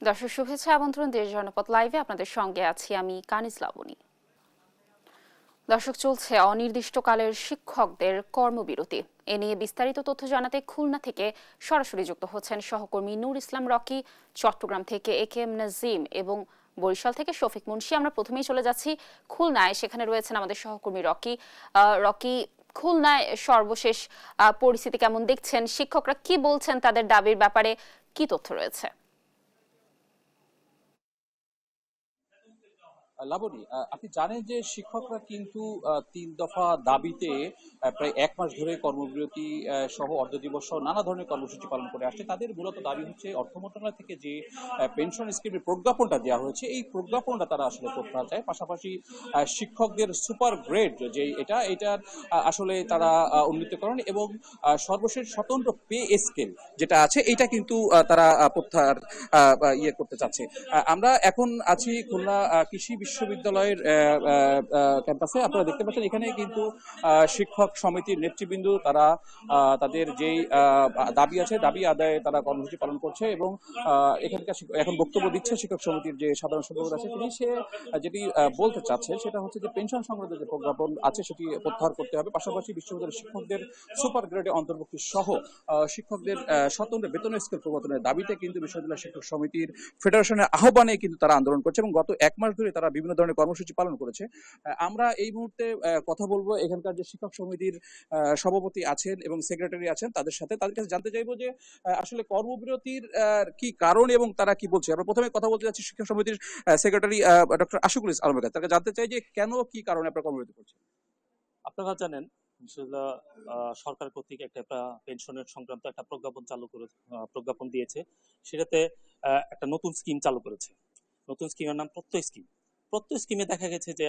দর্শক শুভেচ্ছা আমন্ত্রণ দেশ জনপদ লাইভে আপনাদের সঙ্গে আছি আমি কানিজ লাবণী। দর্শক, চলছে অনির্দিষ্টকালের শিক্ষকদের কর্মবিরতি। এ নিয়ে বিস্তারিত তথ্য জানাতে খুলনা থেকে সরাসরি যুক্ত হচ্ছেন সহকর্মী নূর ইসলাম রকি, চট্টগ্রাম থেকে একেএম নাজিম এবং বরিশাল থেকে শফিক মুন্সি। আমরা প্রথমেই চলে যাচ্ছি খুলনায়, সেখানে রয়েছেন আমাদের সহকর্মী রকি। রকি, খুলনায় সর্বশেষ পরিস্থিতি কেমন দেখছেন? শিক্ষকরা কি বলছেন তাদের দাবির ব্যাপারে? কি তথ্য রয়েছে? লাবণী, আপনি জানেন যে শিক্ষকরা কিন্তু ৩ দফা দাবিতে প্রায় ১ মাস ধরে কর্মবিরতি সহ অর্ধদিবস সহ নানা ধরনের কর্মসূচি পালন করে আসছে। তাদের মূলত দাবি হচ্ছে অর্থ মন্ত্রণালয় থেকে যে পেনশন স্কিমের প্রজ্ঞাপনটা দেওয়া হয়েছে, এই প্রজ্ঞাপনটা তারা আসলে প্রত্যাহার চায়। পাশাপাশি শিক্ষকদের সুপার গ্রেড যে এটার আসলে তারা উন্নীতকরণ এবং সর্বশেষ স্বতন্ত্র পে স্কেল যেটা আছে এটা কিন্তু তারা প্রত্যাহার করতে চাচ্ছে। আমরা এখন আছি খুলনা কৃষি বিশ্ববিদ্যালয়ের ক্যাম্পাসে। আপনারা দেখতে পাচ্ছেন এখানে কিন্তু শিক্ষক সমিতির নেতৃবৃন্দ তারা তাদের যেই দাবি আছে দাবি আদায়ে তারা কর্মসূচি পালন করছে এবং এখানকার এখন বক্তব্য দিচ্ছে শিক্ষক সমিতির যে সাধারণ সম্পাদক আছে তিনি। সে যেটি বলতে চাচ্ছে সেটা হচ্ছে যে পেনশন সংক্রান্ত যে প্রজ্ঞাপন আছে সেটি প্রত্যাহার করতে হবে। পাশাপাশি বিশ্ববিদ্যালয়ের শিক্ষকদের সুপার গ্রেডে অন্তর্ভুক্তি সহ শিক্ষকদের স্বতন্ত্র বেতন স্কেল প্রবর্তনের দাবিতে কিন্তু বিশ্ববিদ্যালয় শিক্ষক সমিতির ফেডারেশনের আহ্বানে কিন্তু তারা আন্দোলন করছে এবং গত ১ মাস ধরে তারা বিভিন্ন ধরনের কর্মসূচি পালন করেছে। আমরা এই মুহূর্তে কথা বলবো এখানকার যে শিক্ষক সমিতির সভাপতি আছেন এবং সেক্রেটারি আছেন তাদের সাথে। তাদের কাছে জানতে চাইবো যে আসলে কর্মবিরতির কি কারণ এবং তারা কি বলছে। আমরা প্রথমে কথা বলতে যাচ্ছি শিক্ষক সমিতির সেক্রেটারি ডক্টর আশিকুল আলমের কাছে। তাকে জানতে চাই যে কেন কি কারণে আপনারা কর্মবিরতি করছেন। আপনারা জানেন সরকার কর্তৃক একটা পেনশনের সংক্রান্ত একটা প্রজ্ঞাপন দিয়েছে। সেটাতে একটা নতুন স্কিম চালু করেছে। নতুন স্কিমের নাম প্রত্যয় স্কিম। প্রত্যয় স্কিমে দেখা গেছে যে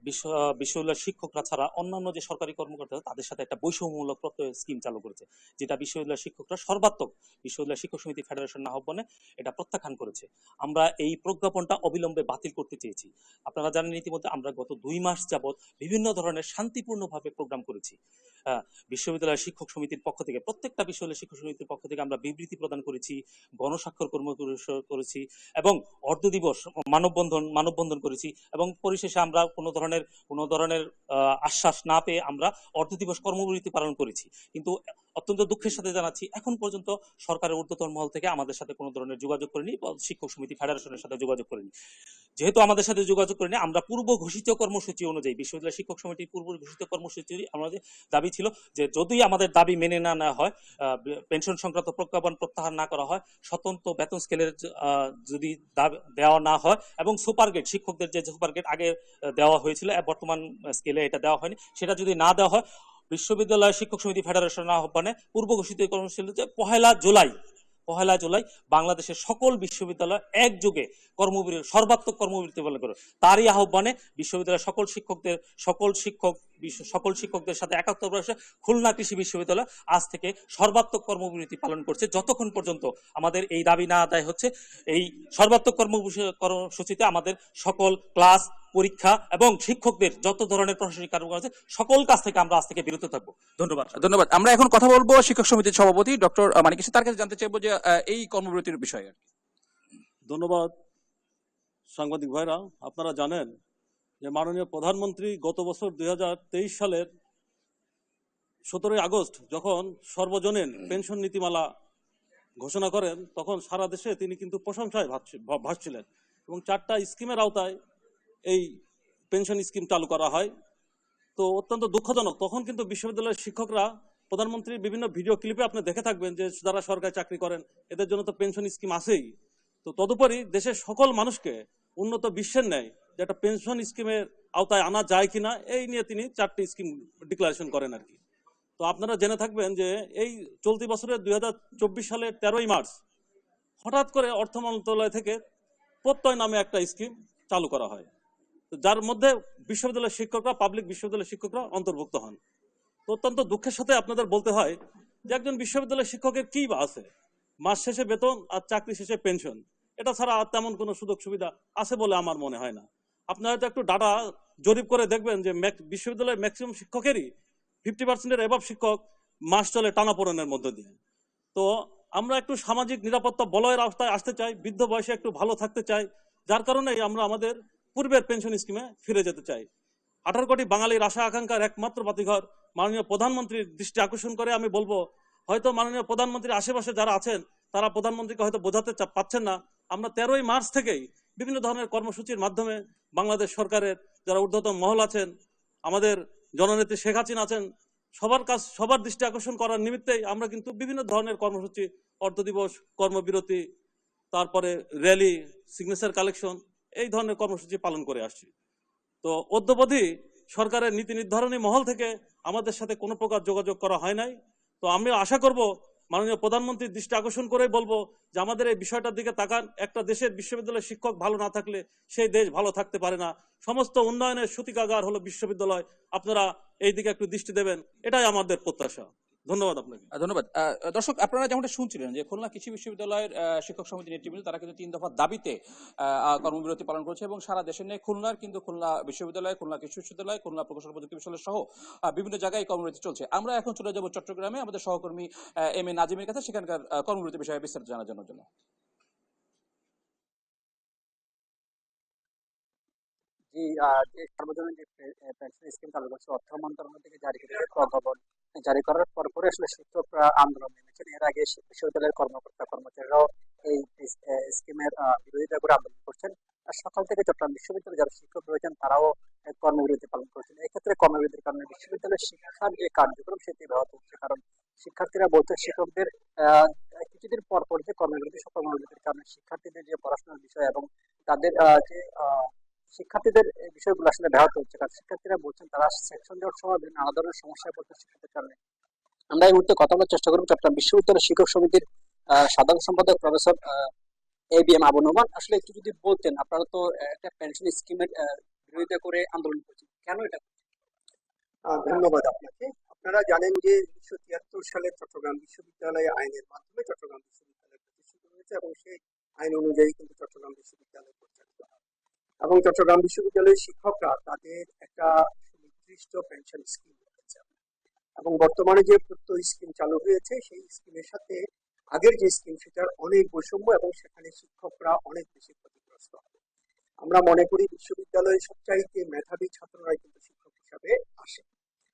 বিশ্ববিদ্যালয়ের শিক্ষকরা ছাড়া অন্যান্য যে সরকারি কর্মকর্তা তাদের সাথে একটা বৈষম্যমূলক প্রত্যয় স্কিম চালু করেছে, যেটা বিশ্ববিদ্যালয়ের শিক্ষকরা সর্বাত্মক বিশ্ববিদ্যালয় শিক্ষক সমিতি ফেডারেশন আহ্বানে এটা প্রত্যাখ্যান করেছে। আমরা এই প্রজ্ঞাপনটা অবিলম্বে বাতিল করতে চেয়েছি। আপনারা জানেন ইতিমধ্যে আমরা গত ২ মাস যাবৎ বিভিন্ন ধরনের শান্তিপূর্ণভাবে প্রোগ্রাম করেছি। বিশ্ববিদ্যালয় শিক্ষক সমিতির পক্ষ থেকে প্রত্যেকটা বিশ্ববিদ্যালয় শিক্ষক সমিতির পক্ষ থেকে আমরা বিবৃতি প্রদান করেছি, গণস্বাক্ষর করেছি এবং অর্ধ দিবস মানববন্ধন করেছি এবং পরিশেষে আমরা কোনো ধরনের আশ্বাস না পেয়ে আমরা অর্ধ দিবস কর্মবিরতি পালন করেছি। কিন্তু অত্যন্ত দুঃখের সাথে জানাচ্ছি এখন পর্যন্ত সরকারের ঊর্ধ্বতন মহল থেকে আমাদের সাথে কোনো ধরনের যোগাযোগ করেনি, শিক্ষক সমিতি ফেডারেশনের সাথে যোগাযোগ করেনি। যেহেতু আমাদের সাথে যোগাযোগ করেনি, আমরা পূর্ব ঘোষিত কর্মসূচি অনুযায়ী বিশ্ববিদ্যালয় শিক্ষক সমিতির পূর্ব ঘোষিত কর্মসূচি আমাদের দাবি ছিল যে যদি আমাদের দাবি মেনে না নেওয়া হয়, পেনশন সংক্রান্ত প্রজ্ঞাপন প্রত্যাহার না করা হয়, স্বতন্ত্র বেতন স্কেলের যদি দেওয়া না হয় এবং সুপার গ্রেড শিক্ষকদের যে সুপার গ্রেড আগে দেওয়া হয়েছিল বর্তমান স্কেলে এটা দেওয়া হয়নি, সেটা যদি না দেওয়া হয় বিশ্ববিদ্যালয় শিক্ষক সমিতি ফেডারেশনের আহ্বানে পূর্ব ঘোষিত কর্মসূচি যে ১লা জুলাই বাংলাদেশের সকল বিশ্ববিদ্যালয় একযোগে সর্বাত্মক কর্মবিরতি পালন করে। তারই আহ্বানে বিশ্ববিদ্যালয়ের সকল শিক্ষকদের সাথে একাত্তর বর্ষে খুলনা কৃষি বিশ্ববিদ্যালয় আজ থেকে সর্বাত্মক কর্মবিরতি পালন করছে যতক্ষণ পর্যন্ত আমাদের এই দাবি না আদায় হচ্ছে। এই সর্বাত্মক কর্মসূচিতে আমাদের সকল ক্লাস, পরীক্ষা এবং শিক্ষকদের যত ধরনের প্রশাসনিক কার্যক্রম আছে সকল কাজ থেকে আমরা আজ থেকে বিরত থাকবো। ধন্যবাদ। আমরা এখন কথা বলবো শিক্ষক সমিতির সভাপতি ডক্টর মানিক, তার কাছে জানতে চাইবো যে এই কর্মবিরতির বিষয়ে। ধন্যবাদ সাংবাদিক ভাইরা। আপনারা জানেন যে মাননীয় প্রধানমন্ত্রী গত বছর ২০২৩ সালের ১৭ই আগস্ট যখন সর্বজনীন পেনশন নীতিমালা ঘোষণা করেন তখন সারা দেশে তিনি কিন্তু প্রশংসায় ভাসছিলেন এবং ৪টা স্কিমের আওতায় এই পেনশন স্কিম চালু করা হয়। তো অত্যন্ত দুঃখজনক, তখন কিন্তু বিশ্ববিদ্যালয়ের শিক্ষকরা প্রধানমন্ত্রীর বিভিন্ন ভিডিও ক্লিপে আপনি দেখে থাকবেন যে যারা সরকারি চাকরি করেন এদের জন্য তো পেনশন স্কিম আছেই। তো তদুপরি দেশের সকল মানুষকে উন্নত বিশ্বের ন্যায় যে একটা পেনশন স্কিমের আওতায় আনা যায় কিনা এই নিয়ে তিনি ৪টি স্কিম ডিক্লারেশন করেন আর কি। তো আপনারা জেনে থাকবেন যে এই চলতি বছরের ২০২৪ সালের ১৩ই মার্চ হঠাৎ করে অর্থ মন্ত্রণালয় থেকে প্রত্যয় নামে একটা স্কিম চালু করা হয়, যার মধ্যে বিশ্ববিদ্যালয়ের শিক্ষকরা, পাবলিক বিশ্ববিদ্যালয়ের শিক্ষকরা অন্তর্ভুক্ত হন। তো অত্যন্ত দুঃখের সাথে আপনাদের বলতে হয় যে একজন বিশ্ববিদ্যালয়ের শিক্ষকের কি বা আছে, মাস শেষে বেতন আর চাকরি শেষে পেনশন, এটা ছাড়া আর তেমন কোনো সুযোগ সুবিধা আছে বলে আমার মনে হয় না। আপনারা হয়তো একটু ডাটা জরিপ করে দেখবেন যে বিশ্ববিদ্যালয়ের ম্যাক্সিমাম শিক্ষকেরই 50% এর এভাব শিক্ষক মাস চলে টানাপোড়েনের মধ্যে দিয়ে। তো আমরা একটু সামাজিক নিরাপত্তা বলয়ের আওতায় আসতে চাই, বৃদ্ধ বয়সে একটু ভালো থাকতে চাই, যার কারণেই আমরা আমাদের পূর্বের পেনশন স্কিমে ফিরে যেতে চাই। 18 কোটি বাঙালির আশা আকাঙ্ক্ষার একমাত্র বাতিঘর মাননীয় প্রধানমন্ত্রীর দৃষ্টি আকর্ষণ করে আমি বলবো, হয়তো মাননীয় প্রধানমন্ত্রীর আশেপাশে যারা আছেন তারা প্রধানমন্ত্রীকে হয়তো বোঝাতে পারছেন না। আমরা 13ই মার্চ থেকেই বিভিন্ন ধরনের কর্মসূচির মাধ্যমে বাংলাদেশ সরকারের যারা ঊর্ধ্বতন মহল আছেন, আমাদের জননেত্রী শেখ হাসিনা আছেন, সবার দৃষ্টি আকর্ষণ করার নিমিত্তেই আমরা কিন্তু বিভিন্ন ধরনের কর্মসূচি, অর্ধ দিবস, কর্মবিরতি, তারপরে র্যালি, সিগনেচার কালেকশন, এই ধরনের কর্মসূচি পালন করে আসছি। তো অদ্যবধি সরকারের নীতি নির্ধারণী মহল থেকে আমাদের সাথে কোনো প্রকার যোগাযোগ করা হয় নাই। তো আমি আশা করব মাননীয় প্রধানমন্ত্রীর দৃষ্টি আকর্ষণ করেই বলবো যে আমাদের এই বিষয়টার দিকে তাকান। একটা দেশের বিশ্ববিদ্যালয়ের শিক্ষক ভালো না থাকলে সেই দেশ ভালো থাকতে পারে না। সমস্ত উন্নয়নের সূতিকাগার হলো বিশ্ববিদ্যালয়। আপনারা এই দিকে একটু দৃষ্টি দেবেন, এটাই আমাদের প্রত্যাশা। ধন্যবাদ আপনাকে। ধন্যবাদ। দর্শক, আপনারা যেমনটা শুনছিলেন যে খুলনা কৃষি বিশ্ববিদ্যালয়ের শিক্ষক সমিতি নেতৃবৃন্দ তারা কিন্তু 3 দফা দাবিতে কর্মবিরতি পালন করেছে এবং সারা দেশের নেই খুলনার কিন্তু খুলনা বিশ্ববিদ্যালয়, খুলনা কৃষি বিশ্ববিদ্যালয়, খুলনা প্রকৌশল প্রযুক্তি বিশ্ববিদ্যালয় সহ বিভিন্ন জায়গায় কর্মবিরতি চলছে। আমরা এখন চলে যাব চট্টগ্রামে আমাদের সহকর্মী এম এ নাজিমের কাছে, সেখানকার কর্মবিরতি বিষয়ে বিস্তারিত জানার জন্য। জি, যে সার্বজনীন যে পেনশন স্কিম চালু করছে অর্থ মন্ত্রণালয় থেকে জারি করেছে প্রজ্ঞাপন জারি করার পরে আসলে শিক্ষকরা আন্দোলন নেমেছেন। এর আগে বিশ্ববিদ্যালয়ের কর্মকর্তা কর্মচারীরাও এই স্কিমের বিরোধিতা করে আন্দোলন করছেন। আর সকাল থেকে চট্টগ্রাম বিশ্ববিদ্যালয়ে যারা শিক্ষক রয়েছেন তারাও কর্মবিরতি পালন করছেন। এক্ষেত্রে কর্মবিরতির কারণে বিশ্ববিদ্যালয়ের শিক্ষার যে কার্যক্রম সেটি ব্যাহত হচ্ছে, কারণ শিক্ষার্থীরা বলছে শিক্ষকদের আহ কিছুদিন পর পর যে কর্মবিরতির কারণে শিক্ষার্থীদের যে পড়াশোনার বিষয় এবং তাদের যে শিক্ষার্থীদের এই বিষয়গুলো আসলে ব্যাহত হচ্ছে, কারণ শিক্ষার্থীরা বলছেন তারা সেকশন দেওয়ার সময় বিভিন্ন নানা ধরনের সমস্যায় পড়ছে শিক্ষার্থীর কারণে। আমরা এই মুহূর্তে কথা বলার চেষ্টা করবো চট্টগ্রাম বিশ্ববিদ্যালয় শিক্ষক সমিতির সাধারণ সম্পাদক professor A B M Abu Noman. আসলে একটু যদি বলতেন, আপনারা তো একটা পেনশন স্কিমের বিরোধিতা করে আন্দোলন করছেন, কেন এটা? ধন্যবাদ আপনাকে। আপনারা জানেন যে 1973 সালে চট্টগ্রাম বিশ্ববিদ্যালয় আইনের মাধ্যমে চট্টগ্রাম বিশ্ববিদ্যালয় প্রতিষ্ঠিত হয়েছে এবং সেই আইন অনুযায়ী কিন্তু চট্টগ্রাম বিশ্ববিদ্যালয় পরিচালিত হয় এবং চট্টগ্রাম বিশ্ববিদ্যালয়ের শিক্ষকরা তাদের একটা সুনির্দিষ্ট পেনশন স্কিম রয়েছে এবং বর্তমানে যে প্রত্যয় স্কিম চালু হয়েছে সেই স্কিমের সাথে আগের যে স্কিম সেটার অনেক বৈষম্য এবং সেখানে শিক্ষকরা অনেক বেশি ক্ষতিগ্রস্ত হবে। আমরা মনে করি বিশ্ববিদ্যালয়ের সবচাইতে মেধাবী ছাত্ররাই কিন্তু শিক্ষক হিসাবে আসে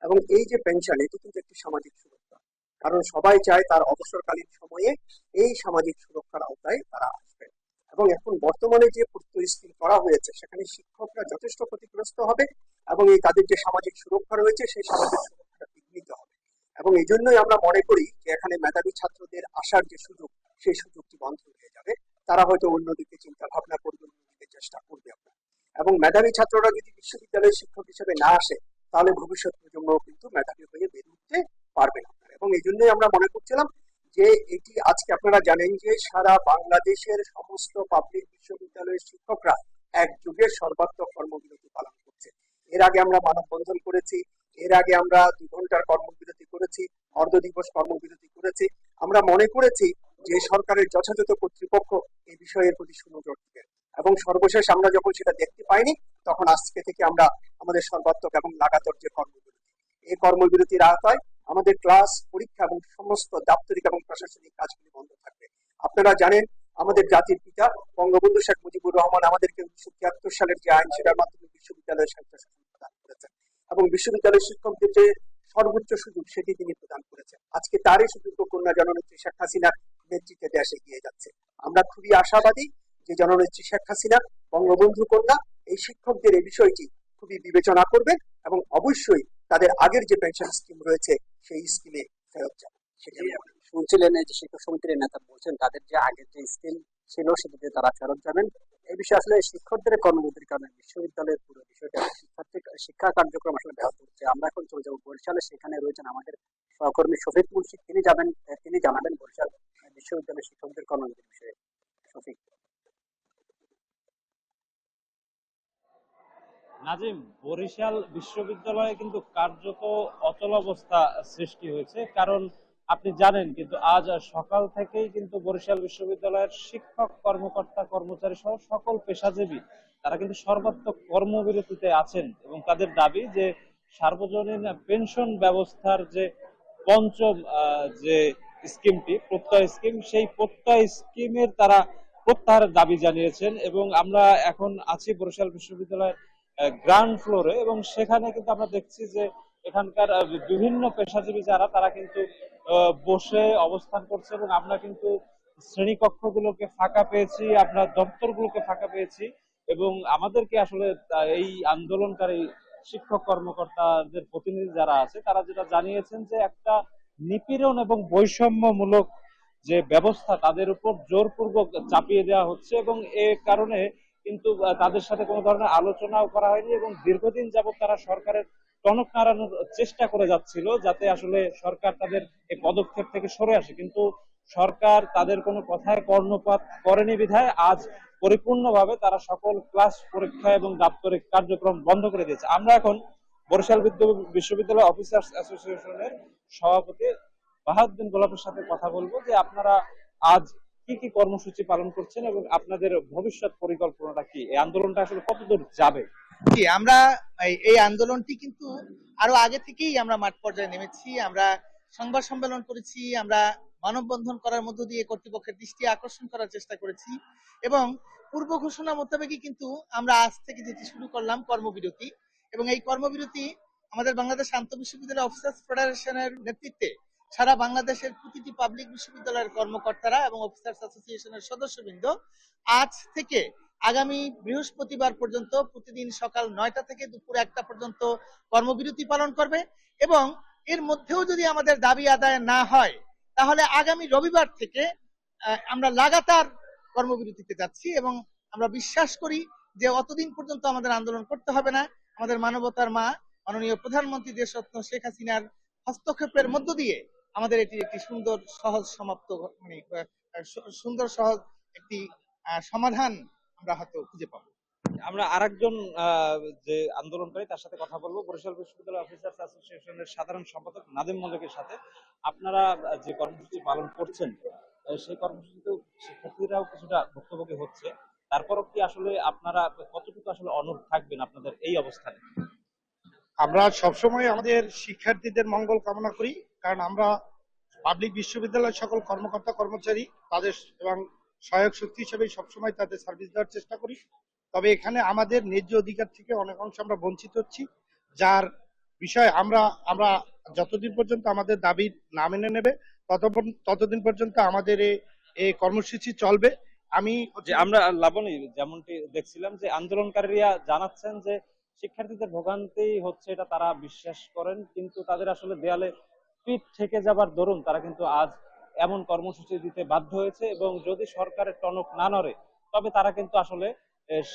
এবং এই যে পেনশন এটি কিন্তু একটি সামাজিক সুরক্ষা, কারণ সবাই চায় তার অবসরকালীন সময়ে এই সামাজিক সুরক্ষার আওতায় তারা আসবে। এবং এখন বর্তমানে যে প্রত্যয় স্কিম করা হয়েছে সেখানে শিক্ষকরা যথেষ্ট ক্ষতিগ্রস্ত হবে এবং এই তাদের যে সামাজিক সুরক্ষা রয়েছে সেই সামাজিক সুরক্ষাটা বিঘ্নিত হবে এবং এই জন্যই আমরা মনে করি যে এখানে মেধাবী ছাত্রদের আসার যে সুযোগ সেই সুযোগটি বন্ধ হয়ে যাবে। তারা হয়তো অন্যদিকে চিন্তা ভাবনা করবে, অন্যদিকে চেষ্টা করবে আপনার। এবং মেধাবী ছাত্ররা যদি বিশ্ববিদ্যালয়ের শিক্ষক হিসেবে না আসে তাহলে ভবিষ্যৎ প্রজন্ম কিন্তু মেধাবী হয়ে বেড়ে উঠতে পারবে না। এবং এই জন্যই আমরা মনে করছিলাম যে এটি আজকে আপনারা জানেন যে সারা বাংলাদেশের সমস্ত পাবলিক বিশ্ববিদ্যালয়ের শিক্ষকরা এক যুগের সর্বাত্মক কর্মবিরতি পালন করছে। এর আগে আমরা মানববন্ধন করেছি, এর আগে আমরা 2 ঘন্টার কর্মবিরতি করেছি, অর্ধ দিবস কর্মবিরতি করেছি। আমরা মনে করেছি যে সরকারের যথাযথ কর্তৃপক্ষ এই বিষয়ের প্রতি সুনজর দিবেন এবং সর্বশেষ আমরা যখন সেটা দেখতে পাইনি তখন আজকে থেকে আমরা আমাদের সর্বাত্মক এবং লাগাতার যে কর্মবিরতি, এই কর্মবিরতির আওতায় আমাদের ক্লাস, পরীক্ষা এবং সমস্ত দাপ্তরিক এবং প্রশাসনিক কাজগুলি বন্ধ থাকবে। আপনারা জানেন আমাদের জাতির পিতা বঙ্গবন্ধু শেখ মুজিবুর রহমান আমাদেরকে 1973 সালের যে আইন সেটার মাধ্যমে বিশ্ববিদ্যালয়ের স্বায়ত্তশাসন প্রদান করেছেন এবং বিশ্ববিদ্যালয়ের শিক্ষকদের যে সর্বোচ্চ সুযোগ সেটি তিনি প্রদান করেছেন। আজকে তারই সুযোগ্য কন্যা জননেত্রী শেখ হাসিনার নেতৃত্বে দেশ এগিয়ে যাচ্ছে। আমরা খুবই আশাবাদী যে জননেত্রী শেখ হাসিনা বঙ্গবন্ধু কন্যা এই শিক্ষকদের এই বিষয়টি খুবই বিবেচনা করবেন এবং অবশ্যই তাদের আগের যে পেনশন স্কিম রয়েছে সেই স্কিমে ফেরত যাবে। সেটি শুনছিলেন যে শিক্ষক সমিতির নেতা বলছেন তাদের যে আগের যে স্কিম ছিল সেটিতে তারা ফেরত যাবেন। এই বিষয়ে আসলে শিক্ষকদের কর্মবিরতির কারণে বিশ্ববিদ্যালয়ের পুরো বিষয়টা শিক্ষা কার্যক্রম আসলে ব্যাহত হচ্ছে। আমরা এখন চলে যাবো বরিশালে, সেখানে রয়েছেন আমাদের সহকর্মী শফিক মুন্সি, তিনি জানাবেন বরিশাল বিশ্ববিদ্যালয়ের শিক্ষকদের কর্মবিরতির বিষয়ে। শফিক। নাজিম, বরিশাল বিশ্ববিদ্যালয়ে কিন্তু কার্যত অচলাবস্থা সৃষ্টি হয়েছে, কারণ আপনি জানেন কিন্তু আজ সকাল থেকেই কিন্তু বরিশাল বিশ্ববিদ্যালয়ের শিক্ষক, কর্মকর্তা, কর্মচারী সহ সকল পেশাজীবী তারা কিন্তু সর্বাত্মক কর্মবিরতিতে আছেন এবং তাদের দাবি যে সার্বজনীন পেনশন ব্যবস্থার যে পঞ্চম যে স্কিমটি প্রত্যয় স্কিম, সেই প্রত্যয় স্কিমের তারা প্রত্যাহারের দাবি জানিয়েছেন। এবং আমরা এখন আছি বরিশাল বিশ্ববিদ্যালয়ের গ্রাউন্ড ফ্লোরে, এবং সেখানে কিন্তু আমরা দেখছি যে এখানকার বিভিন্ন পেশাজীবী যারা তারা কিন্তু বসে অবস্থান করছে, এবং আমরা কিন্তু শ্রেণীকক্ষগুলোকে ফাঁকা পেয়েছি, আপনার দপ্তরগুলোকে ফাঁকা পেয়েছি। এবং আমাদেরকে আসলে এই আন্দোলনকারী শিক্ষক কর্মকর্তাদের প্রতিনিধি যারা আছে তারা যেটা জানিয়েছেন যে একটা নিপীড়ন এবং বৈষম্যমূলক যে ব্যবস্থা তাদের উপর জোরপূর্বক চাপিয়ে দেওয়া হচ্ছে, এবং এ কারণে কিন্তু তাদের সাথে কোনো ধরনের আলোচনাও করা হয়নি, এবং দীর্ঘদিন যাবত তারা সরকারের টনক নাড়ানোর চেষ্টা করে যাচ্ছিল যাতে আসলে সরকার তাদের এই পদক্ষেপ থেকে সরে আসে। কিন্তু সরকার তাদের কোনো কথায় কর্ণপাত করেনি বিধায় আজ পরিপূর্ণভাবে তারা সকল ক্লাস, পরীক্ষা এবং দাপ্তরিক কার্যক্রম বন্ধ করে দিয়েছে। আমরা এখন বরিশাল বিশ্ববিদ্যালয় অফিসার্স অ্যাসোসিয়েশনের সভাপতি বাহাউদ্দিন গোলাপের সাথে কথা বলবো যে আপনারা আজ কি কি কর্মসূচি পালন করছেন এবং আপনাদের ভবিষ্যৎ পরিকল্পনাটা কি, এই আন্দোলনটা আসলে কতদূর যাবে? জি, আমরা এই আন্দোলনটি কিন্তু আরো আগে থেকেই আমরা মাঠ পর্যায়ে নেমেছি। আমরা সংবাদ সম্মেলন করেছি, আমরা মানববন্ধন করার মধ্য দিয়ে কর্তৃপক্ষের দৃষ্টি আকর্ষণ করার চেষ্টা করেছি, এবং পূর্ব ঘোষণা মোতাবেকই কিন্তু আমরা আজ থেকে যেটি শুরু করলাম কর্মবিরতি। এবং এই কর্মবিরতি আমাদের বাংলাদেশ আন্ত বিশ্ববিদ্যালয় অফিসার্স ফেডারেশনের নেতৃত্বে সারা বাংলাদেশের প্রতিটি পাবলিক বিশ্ববিদ্যালয়ের কর্মকর্তারা এবং অফিসার্স অ্যাসোসিয়েশনের সদস্যবৃন্দ আজ থেকে আগামী বৃহস্পতিবার পর্যন্ত প্রতিদিন সকাল 9টা থেকে দুপুর 1টা পর্যন্ত কর্মবিরতি পালন করবে। এবং এর মধ্যেও যদি আমাদের দাবি আদায় না হয় তাহলে আগামী রবিবার থেকে আমরা লাগাতার কর্মবিরতিতে যাচ্ছি, এবং আমরা বিশ্বাস করি যে অতদিন পর্যন্ত আমাদের আন্দোলন করতে হবে না। আমাদের মানবতার মা মাননীয় প্রধানমন্ত্রী দেশরত্ন শেখ হাসিনার হস্তক্ষেপের মধ্য দিয়ে আমাদের এটি একটি সুন্দর সহজ সমাপ্ত, মানে সুন্দর সহজ একটি সমাধান আমরা হয়তো খুঁজে পাবো। আমরা আরেকজন যে আন্দোলনকারী তার সাথে কথা বলবো, বরিশাল বিশ্ববিদ্যালয় অফিসার্স অ্যাসোসিয়েশনের সাধারণ সম্পাদক নাদিম মল্লিকের সাথে। আপনারা যে কর্মসূচি পালন করছেন সেই কর্মসূচিতে শিক্ষার্থীরাও কিছুটা ভুক্তভোগী হচ্ছে, তারপরও কি আসলে আপনারা কতটুকু আসলে অনড় থাকবেন আপনাদের এই অবস্থানে? আমরা সবসময় আমাদের শিক্ষার্থীদের মঙ্গল কামনা করি, কারণ আমরা পাবলিক বিশ্ববিদ্যালয়ের সকল কর্মকর্তা কর্মচারী তাদের এবং সহায়ক শক্তি হিসেবে সবসময় তাদের সার্ভিস দেওয়ার চেষ্টা করি। তবে এখানে আমাদের ন্যায্য অধিকার থেকে অনেক অংশ আমরা বঞ্চিত হচ্ছি, যার বিষয়ে আমরা যতদিন পর্যন্ত আমাদের দাবি না মেনে নেবে ততদিন পর্যন্ত আমাদের এই কর্মসূচি চলবে। আমরা লাবণী যেমনটি দেখছিলাম যে আন্দোলনকারীরা জানাচ্ছেন যে শিক্ষার্থীদের ভোগান্তি হচ্ছে এটা তারা বিশ্বাস করেন, কিন্তু তাদের আসলে দেয়ালে পিঠ থেকে যাবার দরুন তারা কিন্তু আজ এমন কর্মসূচি দিতে বাধ্য হয়েছে, এবং যদি সরকারের টনক না নড়ে তবে তারা কিন্তু আসলে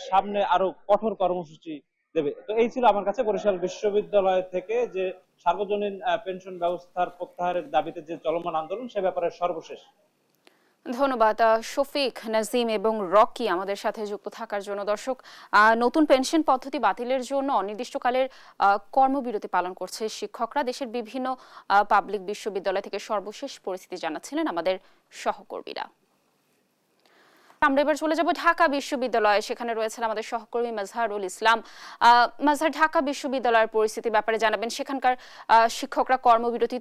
সামনে আরো কঠোর কর্মসূচি দেবে। তো এই ছিল আমার কাছে বরিশাল বিশ্ববিদ্যালয় থেকে যে সার্বজনীন পেনশন ব্যবস্থার প্রত্যাহারের দাবিতে যে চলমান আন্দোলন সে ব্যাপারে সর্বশেষ। ধন্যবাদ শফিক, নাজিম এবং রকি আমাদের সাথে যুক্ত থাকার জন্য। দর্শক, নতুন পেনশন পদ্ধতি বাতিলের জন্য অনির্দিষ্টকালের কর্মবিরতি পালন করছে শিক্ষকরা। দেশের বিভিন্ন পাবলিক বিশ্ববিদ্যালয় থেকে সর্বশেষ পরিস্থিতি জানাচ্ছিলেন আমাদের সহকর্মীরা। আমরা এবার চলে যাব ঢাকা বিশ্ববিদ্যালয়ে, সেখানে রয়েছেন আমাদের সহকর্মী মাজহারুল ইসলাম। মাজহার, ঢাকা বিশ্ববিদ্যালয়ের পরিস্থিতির ব্যাপারে জানাবেন। সেখানকার শিক্ষকরা কর্মবিরতি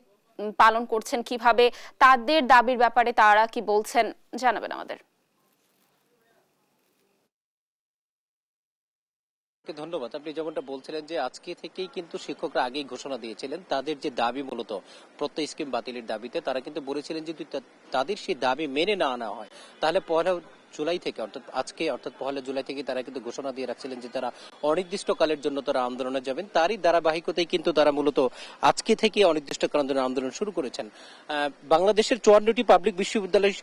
পালন করছেন কিভাবে, তাদের দাবির ব্যাপারে তারা কি বলছেন জানাবেন আমাদের। ধন্যবাদ। আপনি যেমনটা বলছিলেন যে আজকে থেকেই কিন্তু শিক্ষকরা আগেই ঘোষণা দিয়েছিলেন তাদের যে দাবি, মূলত প্রত্যয় স্কিম বাতিলের দাবিতে তারা কিন্তু বলেছিলেন যে তাদের সেই দাবি মেনে না আনা হয় তাহলে পয়লা জুলাই থেকে অর্থাৎ পহেলা জুলাই থেকে তারা কিন্তু ঘোষণা দিয়ে রাখছিলেন যে তারা অনির্দিষ্টকালের জন্য তারা আন্দোলনে যাবেন। তারই ধারাবাহিকতাই কিন্তু তারা মূলত আজকে থেকে অনির্দিষ্টকালীন আন্দোলন শুরু করেছেন। বাংলাদেশের 54টি পাবলিক বিশ্ববিদ্যালয়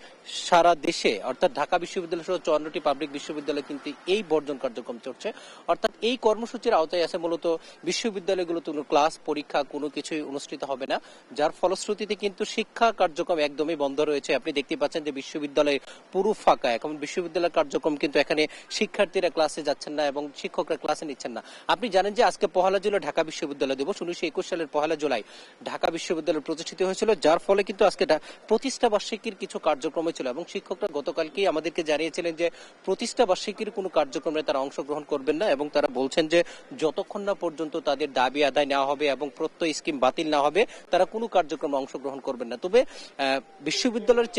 সারা দেশে, অর্থাৎ ঢাকা বিশ্ববিদ্যালয় সহ 54টি পাবলিক বিশ্ববিদ্যালয় কিন্তু এই বর্জন কার্যক্রম চলছে। অর্থাৎ এই কর্মসূচির আওতায় আছে মূলত বিশ্ববিদ্যালয়গুলোতে কোনো ক্লাস, পরীক্ষা কোনো কিছুই অনুষ্ঠিত হবে না, যার ফলশ্রুতিতে কিন্তু শিক্ষা কার্যক্রম একদমই বন্ধ রয়েছে। আপনি দেখতে পাচ্ছেন যে বিশ্ববিদ্যালয়ে পুরো ফাঁকা। এখন বিশ্ববিদ্যালয় কার্যক্রম কিন্তু এখানে শিক্ষার্থীরা ক্লাসে যাচ্ছেন না এবং শিক্ষকরা ক্লাসে নিচ্ছেন না। আপনি জানেন যে আজকে 1 জুলাই ঢাকা বিশ্ববিদ্যালয় দিবস। 1921 সালের 1 জুলাই ঢাকা বিশ্ববিদ্যালয় প্রতিষ্ঠিত হয়েছিল, যার ফলে কিন্তু আজকে প্রতিষ্ঠা বার্ষিকীর কিছু কার্যক্রম ছিল এবং শিক্ষকরা গতকালকেই আমাদেরকে জানিয়েছিলেন যে প্রতিষ্ঠা বার্ষিকীর কোনো কার্যক্রমে তারা অংশগ্রহণ করবেন না এবং তারা বলছেন যে যতক্ষণ না পর্যন্ত তাদের দাবি আদায় নেওয়া হবে এবং প্রত্যয় স্কিম বাতিল না হবে তারা কোনো কার্যক্রমে অংশগ্রহণ করবেন না। তবে বিশ্ববিদ্যালয়ের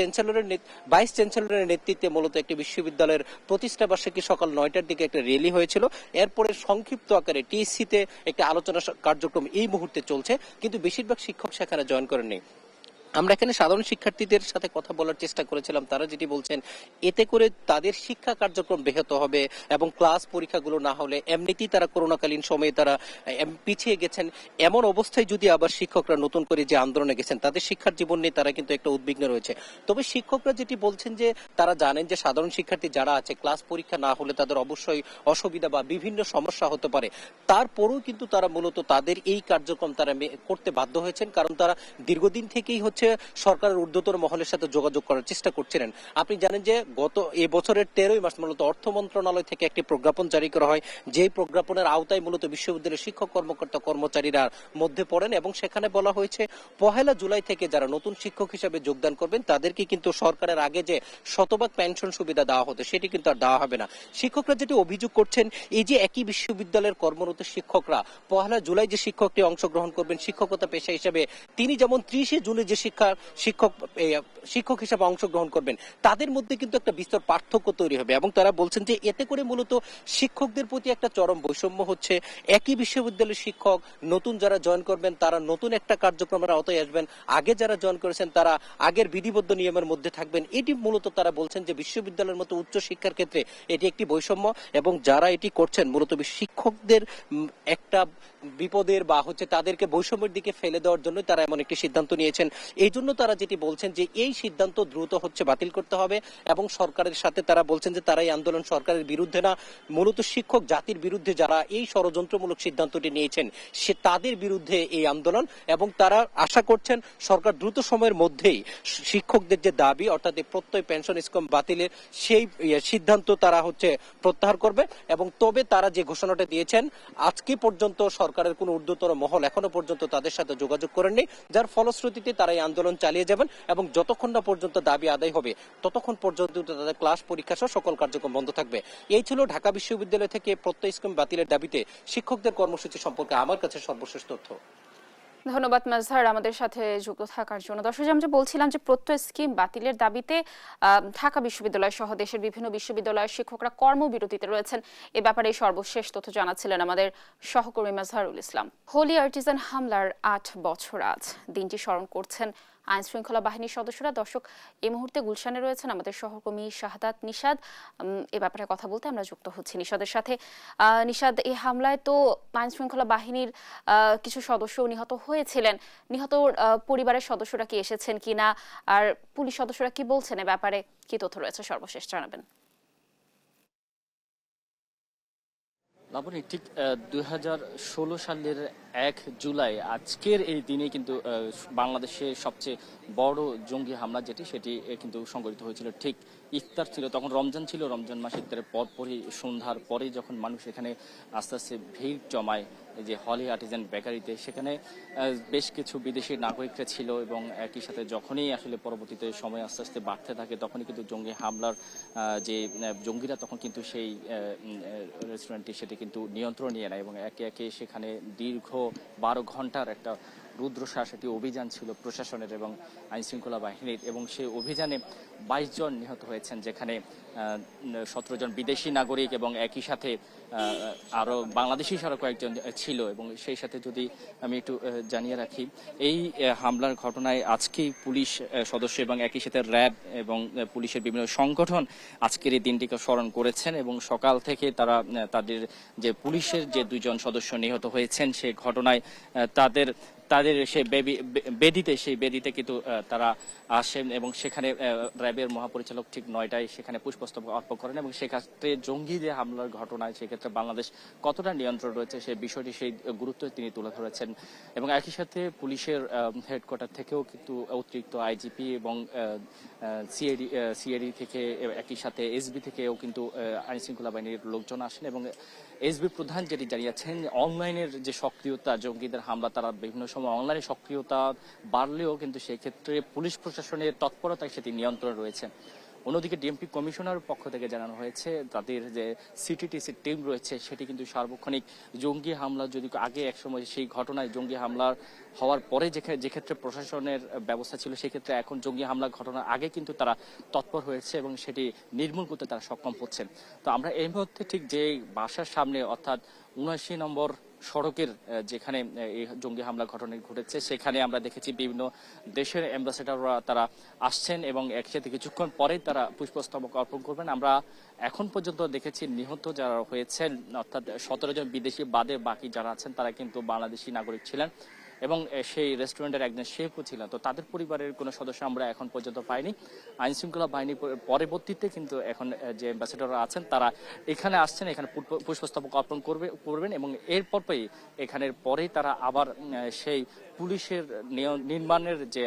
ভাইস চ্যান্সেলরের নেতৃত্বে মূলত একটি বিশ্ববিদ্যালয়ের প্রতিষ্ঠা বার্ষিকী সকাল 9টার দিকে একটা র্যালি হয়েছিল। এরপরে সংক্ষিপ্ত আকারে টিএসসিতে একটা আলোচনা কার্যক্রম এই মুহূর্তে চলছে, কিন্তু বেশিরভাগ শিক্ষক সেখানে জয়েন করেননি। আমরা এখানে সাধারণ শিক্ষার্থীদের সাথে কথা বলার চেষ্টা করেছিলাম, তারা যেটি বলছেন এতে করে তাদের শিক্ষা কার্যক্রম ব্যাহত হবে এবং ক্লাস পরীক্ষাগুলো না হলে এমনিতেই তারা করোনাকালীন সময়ে তারা পিছিয়ে গেছেন। এমন অবস্থায় যদি আবার শিক্ষকরা নতুন করে যে আন্দোলনে গেছেন তাদের শিক্ষার জীবন নিয়ে তারা কিন্তু একটা উদ্বিগ্ন রয়েছে। তবে শিক্ষকরা যেটি বলছেন যে তারা জানেন যে সাধারণ শিক্ষার্থী যারা আছে ক্লাস পরীক্ষা না হলে তাদের অবশ্যই অসুবিধা বা বিভিন্ন সমস্যা হতে পারে, তারপরেও কিন্তু তারা মূলত তাদের এই কার্যক্রম তারা করতে বাধ্য হয়েছেন, কারণ তারা দীর্ঘদিন থেকেই সরকারের ঊর্ধ্বতন মহলের সাথে যোগাযোগ করার চেষ্টা করছিলেন। আপনি জানেন যে গত এই বছরের 13 মার্চ মূলত অর্থ মন্ত্রণালয় থেকে একটি প্রজ্ঞাপন জারি করা হয়, যেই প্রজ্ঞাপনের আওতায় মূলত বিশ্ববিদ্যালয়ের শিক্ষক কর্মকর্তা কর্মচারীরা মধ্যে পড়েন এবং সেখানে বলা হয়েছে 1 জুলাই থেকে যারা নতুন শিক্ষক হিসেবে যোগদান করবেন তাদেরকে কিন্তু সরকারের আগে যে শতভাগ পেনশন সুবিধা দেওয়া হতো সেটি কিন্তু আর দেওয়া হবে না। শিক্ষকরা যেটি অভিযোগ করছেন এই যে একই বিশ্ববিদ্যালয়ের কর্মরত শিক্ষকরা 1 জুলাই যে শিক্ষকটি অংশগ্রহণ করবেন শিক্ষকতা পেশা হিসেবে, তিনি যেমন 30 জুনে যে শিক্ষক হিসেবে অংশগ্রহণ করবেন তাদের মধ্যে কিন্তু একটা বিস্তর পার্থক্য তৈরি হবে এবং তারা বলছেন যে এতে করে মূলত শিক্ষকদের প্রতি একটা চরম বৈষম্য হচ্ছে। একই বিশ্ববিদ্যালয়ের শিক্ষক নতুন যারা জয়েন করবেন তারা নতুন একটা কার্যক্রমের আওতায় আসবেন, আগে যারা জয়েন করেছেন তারা আগের বিধিবদ্ধ নিয়মের মধ্যে থাকবেন। এটি মূলত তারা বলছেন যে বিশ্ববিদ্যালয়ের মতো উচ্চ শিক্ষার ক্ষেত্রে এটি একটি বৈষম্য এবং যারা এটি করছেন মূলত শিক্ষকদের একটা বিপদের বা তাদেরকে বৈষম্যের দিকে ফেলে দেওয়ার জন্য তারা এমন একটি সিদ্ধান্ত নিয়েছেন। এই জন্য তারা যেটি বলছেন যে এই সিদ্ধান্ত দ্রুত বাতিল করতে হবে এবং সরকারের সাথে তারা বলছেন যে তারা এই আন্দোলন সরকারের বিরুদ্ধে না, মূলত শিক্ষক জাতির বিরুদ্ধে যারা এই ষড়যন্ত্রমূলক সিদ্ধান্তটি নিয়েছেন সে তাদের বিরুদ্ধে এই আন্দোলন, এবং তারা আশা করছেন সরকার দ্রুত সময়ের মধ্যেই শিক্ষকদের যে দাবি অর্থাৎ প্রত্যয় পেনশন স্কিম বাতিলের সেই সিদ্ধান্ত তারা প্রত্যাহার করবে। এবং তবে তারা যে ঘোষণাটা দিয়েছেন আজকে পর্যন্ত সরকারের কোনো ঊর্ধ্বতন মহল এখনো পর্যন্ত তাদের সাথে যোগাযোগ করেননি, যার ফলশ্রুতিতে তারা এই আন্দোলন চালিয়ে যাবেন এবং যতক্ষণ না পর্যন্ত দাবি আদায় হবে ততক্ষণ পর্যন্ত তাদের ক্লাস পরীক্ষা সহ সকল কার্যক্রম বন্ধ থাকবে। এই ছিল ঢাকা বিশ্ববিদ্যালয় থেকে প্রত্যয় স্কিম বাতিলের দাবিতে শিক্ষকদের কর্মসূচি সম্পর্কে আমার কাছে সর্বশেষ তথ্য। ধন্যবাদ মাজহার আমাদের সাথে যুক্ত থাকার জন্য। দর্শক, আমরা বলছিলাম যে প্রত্যয় স্কিম বাতিলের দাবিতে ঢাকা বিশ্ববিদ্যালয় সহ দেশের বিভিন্ন বিশ্ববিদ্যালয়ের শিক্ষকরা কর্মবিরতিতে রয়েছেন। এ ব্যাপারে সর্বশেষ তথ্য জানাচ্ছিলেন আমাদের সহকর্মী মাজহারুল ইসলাম। হোলি আর্টিজান হামলার 8 বছর আজ দিনটি স্মরণ করছেন আইন শৃঙ্খলা বাহিনীর সদস্যরা। দর্শক, এই মুহূর্তে গুলশানে রয়েছেন আমাদের সহকর্মী শাহাদাত নিশাদ। এ ব্যাপারে কথা বলতে আমরা যুক্ত হচ্ছি নিশাদের সাথে। নিশাদ, এই হামলায় তো আইন শৃঙ্খলা বাহিনীর কিছু সদস্য নিহত হয়েছিলেন। নিহত পরিবারের সদস্যরা কি এসেছেন কিনা, আর পুলিশ সদস্যরা কি বলছেন, এ ব্যাপারে কি তথ্য রয়েছে সর্বশেষ জানাবেন। লাবণী, ঠিক 2016 সালের 1 জুলাই আজকের এই দিনে কিন্তু বাংলাদেশের সবচেয়ে বড় জঙ্গি হামলা সেটি কিন্তু সংঘটিত হয়েছিল। ঠিক ইফতার ছিল, তখন রমজান ছিল, রমজান মাস ইফতারের পরপরই সন্ধ্যার পরে যখন মানুষ এখানে আস্তে আস্তে ভিড় জমায় যে হলি আর্টিজান বেকারিতে, সেখানে বেশ কিছু বিদেশি নাগরিকরা ছিল এবং একই সাথে যখনই আসলে পরবর্তীতে সময় আস্তে আস্তে বাড়তে থাকে তখনই কিন্তু জঙ্গি হামলার যে জঙ্গিরা তখন কিন্তু সেই রেস্টুরেন্টটি সেটি কিন্তু নিয়ন্ত্রণ নিয়ে নেয় এবং একে একে সেখানে দীর্ঘ 12 ঘন্টার একটা রুদ্রশ্বাস একটি অভিযান ছিল প্রশাসনের এবং আইন শৃঙ্খলা বাহিনীর, এবং সেই অভিযানে 22 জন নিহত হয়েছেন, যেখানে 17 জন বিদেশি নাগরিক এবং একই সাথে আরো বাংলাদেশি সারা কয়েকজন ছিল। এবং সেই সাথে যদি আমি একটু জানিয়ে রাখি, এই হামলার ঘটনায় আজকেই পুলিশ সদস্য এবং একই সাথে র্যাব এবং পুলিশের বিভিন্ন সংগঠন আজকের এই দিনটিকে স্মরণ করেছেন এবং সকাল থেকে তারা তাদের যে পুলিশের যে 2 জন সদস্য নিহত হয়েছেন সে ঘটনায় তাদের তাদের সেই বেদিতে কিন্তু তারা আসেন এবং সেখানে র্যাবের মহাপরিচালক ঠিক 9টায় সেখানে পুষ্পস্তবক অর্পণ করেন এবং সেক্ষেত্রে জঙ্গিদের হামলার ঘটনায় সেক্ষেত্রে বাংলাদেশ কতটা নিয়ন্ত্রণ রয়েছে সেই বিষয়টি সেই গুরুত্ব তিনি তুলে ধরেছেন এবং একই সাথে পুলিশের হেডকোয়ার্টার থেকেও কিন্তু অতিরিক্ত আইজিপি এবং সিআইডি থেকে একই সাথে এসবি থেকেও কিন্তু আইন শৃঙ্খলা বাহিনীর লোকজন আসেন এবং এসবি প্রধান যেটি জানিয়েছেন অনলাইনের যে সক্রিয়তা জঙ্গিদের হামলা তারা বিভিন্ন সময় অনলাইনে সক্রিয়তা বাড়লেও কিন্তু সেই ক্ষেত্রে পুলিশ প্রশাসনের তৎপরতায় সেটি নিয়ন্ত্রণ রয়েছে। অন্যদিকে ডিএমপি কমিশনার পক্ষ থেকে জানানো হয়েছে তাদের যে সিটিটিসি টিম রয়েছে সেটি কিন্তু সার্বক্ষণিক জঙ্গি হামলা যদি আগে একসময় সেই ঘটনায় জঙ্গি হামলার হওয়ার পরে যে ক্ষেত্রে প্রশাসনের ব্যবস্থা ছিল সেই ক্ষেত্রে এখন জঙ্গি হামলা ঘটনার আগে কিন্তু তারা তৎপর হয়েছে এবং সেটি নির্মূল করতে তারা সক্ষম হচ্ছেন। তো আমরা এই মুহূর্তে ঠিক যে বাসার সামনে অর্থাৎ 79 নম্বর সড়কের যেখানে এই জঙ্গি হামলা ঘটনা ঘটেছে সেখানে আমরা দেখেছি বিভিন্ন দেশের অ্যাম্বাসেডররা তারা আসছেন এবং একসাথে কিছুক্ষণ পরে তারা পুষ্পস্তবক অর্পণ করবেন। আমরা এখন পর্যন্ত দেখেছি নিহত যারা হয়েছেন অর্থাৎ 17 জন বিদেশি বাদে বাকি যারা আছেন তারা কিন্তু বাংলাদেশি নাগরিক ছিলেন এবং সেই রেস্টুরেন্টের একজন শেফও ছিলেন। তো তাদের পরিবারের কোনো সদস্য আমরা এখন পর্যন্ত পাইনি। আইন শৃঙ্খলা বাহিনী পরবর্তীতে কিন্তু এখন যে অ্যাম্বাসেডররা আছেন তারা এখানে আসছেন, এখানে পুষ্পস্তবক অর্পণ করবেন এবং এরপরই এখানের পরেই তারা আবার সেই পুলিশের নির্মাণের যে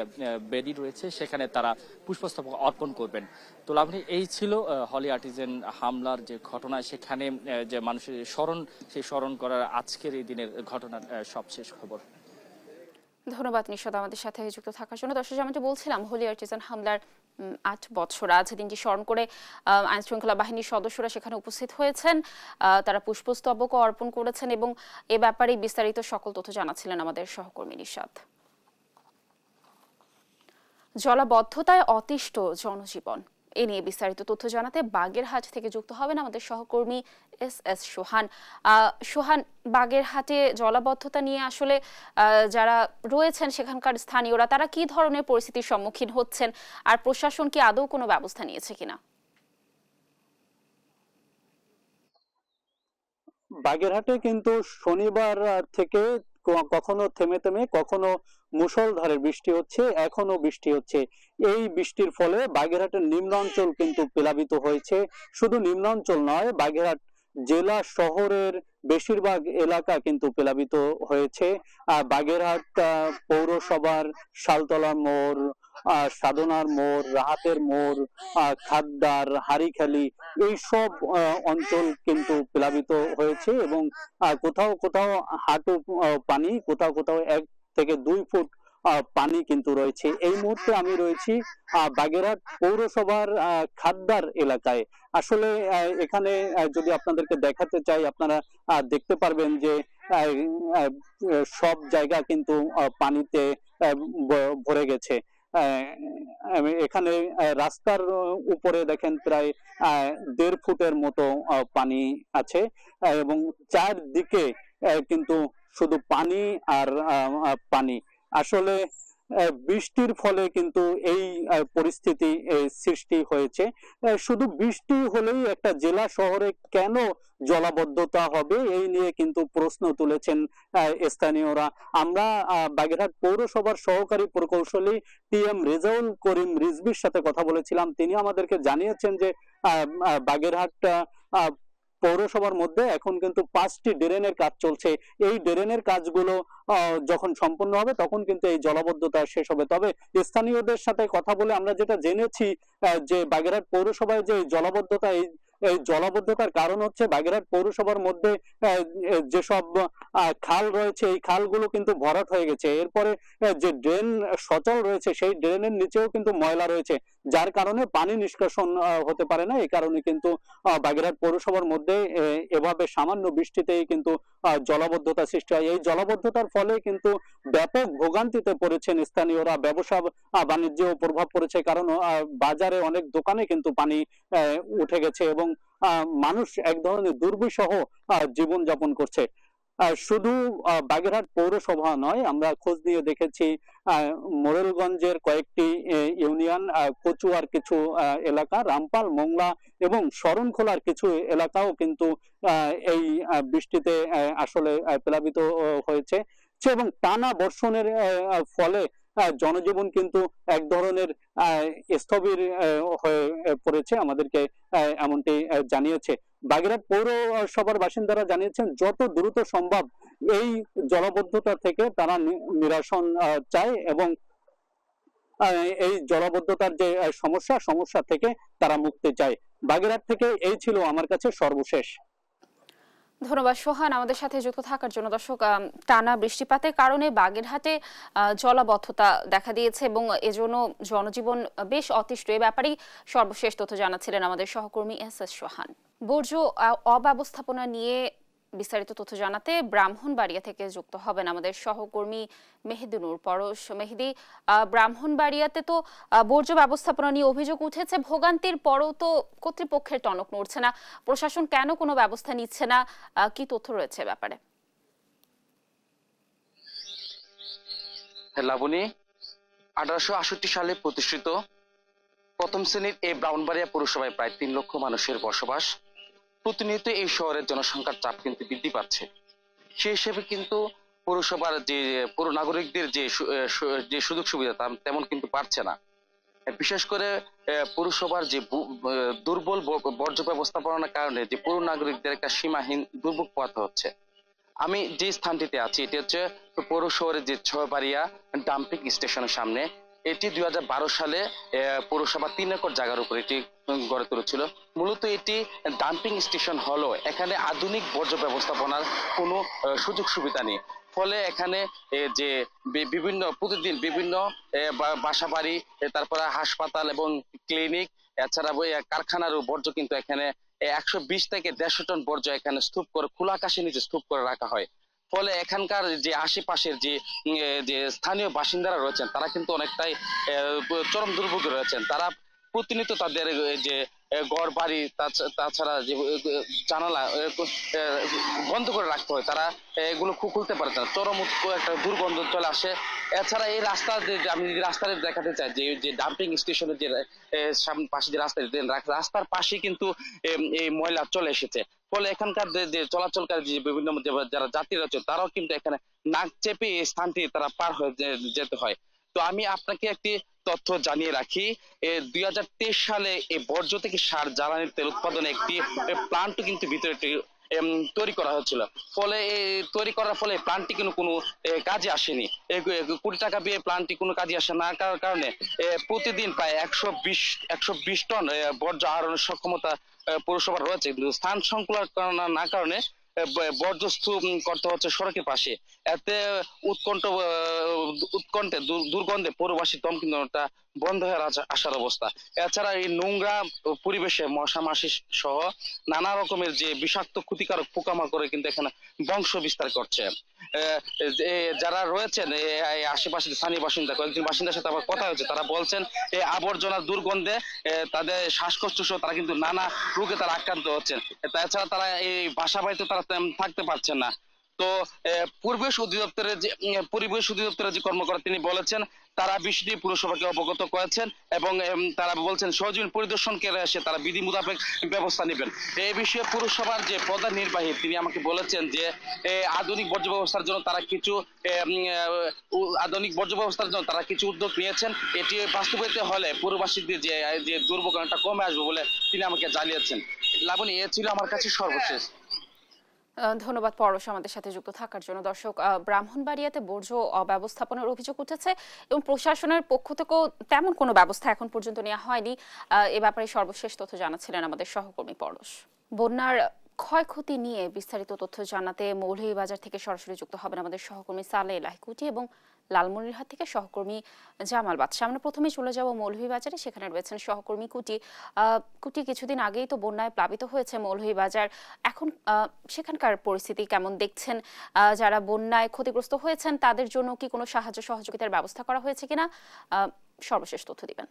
বেদি রয়েছে সেখানে তারা পুষ্পস্তবক অর্পণ করবেন। তো লাভনি এই ছিল হলি আর্টিজান হামলার যে ঘটনা সেখানে যে মানুষের স্মরণ করার আজকের এই দিনের ঘটনার সবশেষ খবর। ধন্যবাদ নিশাদ আমাদের সাথে যুক্ত থাকার জন্য। দর্শক যেমনটা বলছিলাম হলি আর্টিজান হামলার 8 বছর আজ দিনটি স্মরণ করে আইন শৃঙ্খলা বাহিনীর সদস্যরা সেখানে উপস্থিত হয়েছেন, তারা পুষ্পস্তবক অর্পণ করেছেন এবং এ ব্যাপারে বিস্তারিত সকল তথ্য জানাচ্ছিলেন আমাদের সহকর্মী নিশাদ। জলাবদ্ধতায় অতিষ্ঠ জনজীবন, এ নিয়ে বিস্তারিত তথ্য জানাতে বাগেরহাট থেকে যুক্ত হবেন আমাদের সহকর্মী এস সোহান। সোহান, বাগেরহাটে জলাবদ্ধতা নিয়ে আসলে যারা রয়েছেন সেখানকার স্থানীয়রা তারা কি ধরনের পরিস্থিতির সম্মুখীন হচ্ছেন আর প্রশাসন কি আদৌ কোনো ব্যবস্থা নিয়েছে কিনা? বাগেরহাটে কিন্তু শনিবার থেকে কখনো থেমে থেমে কখনো মুষলধারে বৃষ্টি হচ্ছে, এখনো বৃষ্টি হচ্ছে। এই বৃষ্টির ফলে বাগেরহাটের নিম্নাঞ্চল কিন্তু প্লাবিত হয়েছে। শুধু নিম্নাঞ্চল নয়, বাগেরহাট জেলা শহরের বেশিরভাগ এলাকা কিন্তু প্লাবিত হয়েছে। বাগেরহাট পৌরসভার শালতলা মোড়, সাধনার মোড়, রাহাতের মোড়, খাদ্দার, হারিখালি এই সব অঞ্চল কিন্তু প্লাবিত হয়েছে এবং কোথাও কোথাও হাঁটু পানি, কোথাও কোথাও 1 থেকে 2 ফুট পানি কিন্তু রয়েছে। এই মুহূর্তে আমি রয়েছি বাগেরহাট পৌরসভার খাদ্দার এলাকায়। আসলে এখানে যদি আপনাদেরকে দেখাতে চাই আপনারা দেখতে পারবেন যে সব জায়গা কিন্তু পানিতে ভরে গেছে। এখানে রাস্তার উপরে দেখেন প্রায় 1.5 ফুটের মতো পানি আছে এবং চারদিকে কিন্তু শুধু পানি আর পানি। আসলে বৃষ্টির ফলে কিন্তু এই পরিস্থিতি সৃষ্টি হয়েছে। শুধু বৃষ্টি হলেই একটা জেলা শহরে কেন জলাবদ্ধতা হবে এই নিয়ে কিন্তু প্রশ্ন তুলেছেন স্থানীয়রা। আমরা বাগেরহাট পৌরসভার সহকারী প্রকৌশলী টিএম রেজাউল করিম রিজভির সাথে কথা বলেছিলাম। তিনি আমাদেরকে জানিয়েছেন যে বাগেরহাট পৌরসভার মধ্যে এখন কিন্তু 5টি ড্রেনের কাজ চলছে। এই ড্রেনের কাজগুলো যখন সম্পূর্ণ হবে তখন কিন্তু এই জলাবদ্ধতা শেষ হবে। তবে স্থানীয়দের সাথে কথা বলে আমরা যেটা জেনেছি যে বাগেরহাট পৌরসভায় যে জলাবদ্ধতা, এই জলাবদ্ধতার কারণ হচ্ছে বাগেরহাট পৌরসভার মধ্যে যেসব খাল রয়েছে এই খালগুলো কিন্তু ভরাট হয়ে গেছে। এরপরে যে ড্রেন সচল রয়েছে সেই ড্রেনের নিচেও কিন্তু ময়লা রয়েছে, যার কারণে পানি নিষ্কাশন হতে পারে না। এই কারণে কিন্তু বাগেরহাট পৌরসভার মধ্যে এভাবে সামান্য বৃষ্টিতেই কিন্তু জলাবদ্ধতা সৃষ্টি হয়। এই জলাবদ্ধতার ফলে কিন্তু ব্যাপক ভোগান্তিতে পড়েছেন স্থানীয়রা, ব্যবসা বাণিজ্যেও প্রভাব পড়েছে, কারণ বাজারে অনেক দোকানে কিন্তু পানি উঠে গেছে এবং মানুষ এক ধরনের দুর্বিষহ জীবন যাপন করছে। শুধু বাগেরহাট পৌরসভা নয়, আমরা খোঁজ নিয়ে দেখেছি মোরেলগঞ্জের কয়েকটি ইউনিয়ন, কচুয়ার কিছু এলাকা, রামপাল, মোংলা এবং শরণখোলার কিছু এলাকাও কিন্তু এই বৃষ্টিতে আসলে প্লাবিত হয়েছে। এবং টানা বর্ষণের ফলে জনজীবন কিন্তু এক ধরনের স্থবির হয়ে পড়েছে, আমাদেরকে এমনটি জানিয়েছে। বাগেরহাট পৌরসভার বাসিন্দারা জানিয়েছেন যত দ্রুত সম্ভব এই জলাবদ্ধতা থেকে তারা নিরসন চায় এবং এই জলাবদ্ধতার যে সমস্যা থেকে তারা মুক্তি চায়। বাগেরহাট থেকে এই ছিল আমার কাছে সর্বশেষ। ধন্যবাদ সোহান আমাদের সাথে যুক্ত থাকার জন্য। দর্শক, টানা বৃষ্টিপাতের কারণে বাগেরহাটে জলাবদ্ধতা দেখা দিয়েছে এবং এজন্য জনজীবন বেশ অতিষ্ঠ। এ ব্যাপারেই সর্বশেষ তথ্য জানাচ্ছিলেন আমাদের সহকর্মী এস সোহান। বর্জ্য অব্যবস্থাপনা নিয়ে বিস্তারিত তথ্য জানাতে ব্রাহ্মণবাড়িয়া থেকে যুক্ত হবেন আমাদের সহকর্মী মেহেদি নূর পরশ। মেহেদি, ব্রাহ্মণবাড়িয়াতে তো বর্জ্য ব্যবস্থাপনা নিয়ে অভিযোগ উঠেছে, ভোগান্তির পরও তো কর্তৃপক্ষের টনক নড়ছে না, প্রশাসন কেন কোনো ব্যবস্থা নিচ্ছে না, কি তথ্য রয়েছে ব্যাপারে? লাবণী, 1868 সালে প্রতিষ্ঠিত প্রথম শ্রেণীর এই ব্রাহ্মণবাড়িয়া পৌরসভায় প্রায় 3 লক্ষ মানুষের বসবাস। প্রতিনিয়ত এই শহরের জনসংখ্যার চাপ কিন্তু বৃদ্ধি পাচ্ছে। সেই হিসেবে কিন্তু পৌরসভার যে পৌর নাগরিকদের যে সুযোগ সুবিধা তেমন কিন্তু পাচ্ছে না। বিশেষ করে পৌরসভার যে দুর্বল বর্জ্য ব্যবস্থাপনার কারণে যে পৌর নাগরিকদের একটা সীমাহীন দুর্ভোগ পোহাতে হচ্ছে। আমি যে স্থানটিতে আছি এটি হচ্ছে পৌর শহরের যে ছয়বাড়িয়া ডাম্পিং স্টেশনের সামনে। এটি 2012 সালে পৌরসভা 3 একর জায়গার উপর এটি গড়ে তুলেছিল। মূলত এটি ডাম্পিং স্টেশন হলো, এখানে আধুনিক বর্জ্য ব্যবস্থাপনার কোনো সুযোগ সুবিধা নেই। ফলে এখানে যে প্রতিদিন বিভিন্ন বাসা বাড়ি, তারপরে হাসপাতাল এবং ক্লিনিক, এছাড়া কারখানারও বর্জ্য কিন্তু এখানে 120 থেকে 150 টন বর্জ্য এখানে স্তূপ করে খোলা আকাশের নিচে স্তূপ করে রাখা হয়। ফলে এখানকার যে আশেপাশের যে স্থানীয় বাসিন্দারা রয়েছেন তারা কিন্তু অনেকটাই চরম দুর্ভোগে রয়েছেন। তারা প্রতিনিয়ত তাদের যে ঘর বাড়ি তাছাড়া যে জানালা বন্ধ করে রাখতে হয়, তারা এগুলো খুলতে পারে না, চরম একটা দুর্গন্ধ চলে আসে। এছাড়া এই রাস্তা আমি যদি রাস্তাটা দেখাতে চাই, যে ডাম্পিং স্টেশনের যে পাশে যে রাস্তার পাশে কিন্তু এই ময়লা চলে এসেছে। ফলে এখানকার যে চলাচলকারী যে বিভিন্ন যারা যাত্রী রয়েছে তারাও কিন্তু এখানে নাক চেপে এই স্থানটি তারা পার হয়ে যেতে হয়। তো আমি আপনাকে একটি তথ্য জানিয়ে রাখি, 2023 সালে এই বর্জ্য থেকে সার জ্বালানি তেল উৎপাদনে একটি প্লান্ট কিন্তু ভিতরে তৈরি করা হয়েছিল। ফলে তৈরি করার ফলে প্লান্টটি কিন্তু কোনো কাজে আসেনি। কোটি টাকা দিয়ে প্লান্টটি কোনো কাজে আসে না কারণে প্রতিদিন প্রায় 120 টন বর্জ্য আহরণের সক্ষমতা পৌরসভার রয়েছে, কিন্তু স্থান সংকুলান না কারণে বর্জ্য স্তূপ করতে হচ্ছে সড়কের পাশে। এতে উৎকণ্ঠে দুর্গন্ধে পৌরবাসী দমকিনটা বন্ধ হয়ে আসার অবস্থা। এছাড়া এই নোংরা পরিবেশে মশা মাছি সহ নানা রকমের যে বিষাক্ত ক্ষতিকারক পোকামাকড়ে কিন্তু এখানে বংশ বিস্তার করছে। যারা রয়েছেন আশেপাশের স্থানীয় বাসিন্দা, কয়েকজন বাসিন্দার সাথে আবার কথা হয়েছে, তারা বলছেন এই আবর্জনার দুর্গন্ধে তাদের শ্বাসকষ্ট সহ তারা কিন্তু নানা রোগে তারা আক্রান্ত হচ্ছেন। তাছাড়া তারা এই বাসা বাড়িতে তারা থাকতে পারছেন না। তো পরিবেশ অধিদপ্তরের যে কর্মকর্তা তিনি বলেছেন তারা বিষয়টি পুরসভাকে অবগত করেছেন এবং তারা বলছেন সহজীবন পরিদর্শন করে এসে তারা বিধি মোতাবেক ব্যবস্থা নেবেন। এই বিষয়ে পুরসভার যে প্রধান নির্বাহী তিনি আমাকে বলেছেন যে আধুনিক বর্জ্য ব্যবস্থার জন্য তারা কিছু উদ্যোগ নিয়েছেন। এটি বাস্তবায়িত হলে পুরবাসীদের যে দুর্ভোগ কমে আসবে বলে তিনি আমাকে জানিয়েছেন। লাবণী, এ ছিল আমার কাছে সর্বশেষ। ধন্যবাদ পরশ আমাদের সাথে যুক্ত থাকার জন্য। দর্শক, ব্রাহ্মণবাড়িয়াতে বর্জ্য অব্যবস্থাপনার অভিযোগ উঠেছে এবং প্রশাসনের পক্ষ থেকেও তেমন কোনো ব্যবস্থা এখন পর্যন্ত নেওয়া হয়নি। এ ব্যাপারে সর্বশেষ তথ্য জানাচ্ছিলেন আমাদের সহকর্মী পরশ। বন্যার ক্ষয়ক্ষতি নিয়ে বিস্তারিত তথ্য জানাতে মৌলভীবাজার থেকে সরাসরি যুক্ত হবেন আমাদের সহকর্মী সালেহ লাহিকুটি এবং লালমনিরহাট থেকে সহকর্মী জামাল বাদশা। আমরা প্রথমেই চলে যাব মৌলভীবাজারে, সেখানে রয়েছেন সহকর্মী কুটি। কিছুদিন আগেই তো বন্যায় প্লাবিত হয়েছে মৌলভীবাজার, এখন সেখানকার পরিস্থিতি কেমন দেখছেন? যারা বন্যায় ক্ষতিগ্রস্ত হয়েছেন তাদের জন্য কি কোনো সাহায্য সহযোগিতার ব্যবস্থা করা হয়েছে কিনা, সর্বশেষ তথ্য দিবেন।